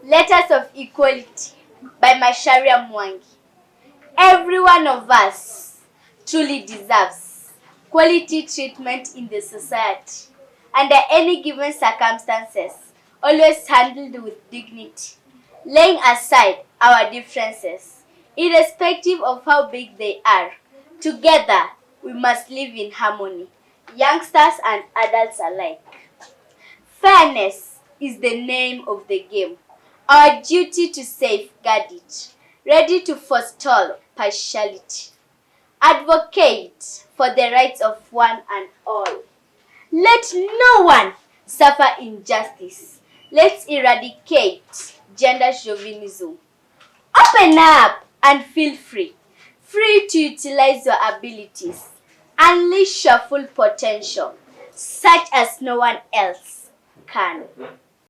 Letters of Equality by Macharia Mwangi. Every one of us truly deserves quality treatment in the society, under any given circumstances, always handled with dignity, laying aside our differences, irrespective of how big they are. Together, we must live in harmony, youngsters and adults alike. Fairness is the name of the game. Our duty to safeguard it, ready to forestall partiality. Advocate for the rights of one and all. Let no one suffer injustice. Let's eradicate gender chauvinism. Open up and feel free. Free to utilize your abilities. Unleash your full potential, such as no one else can.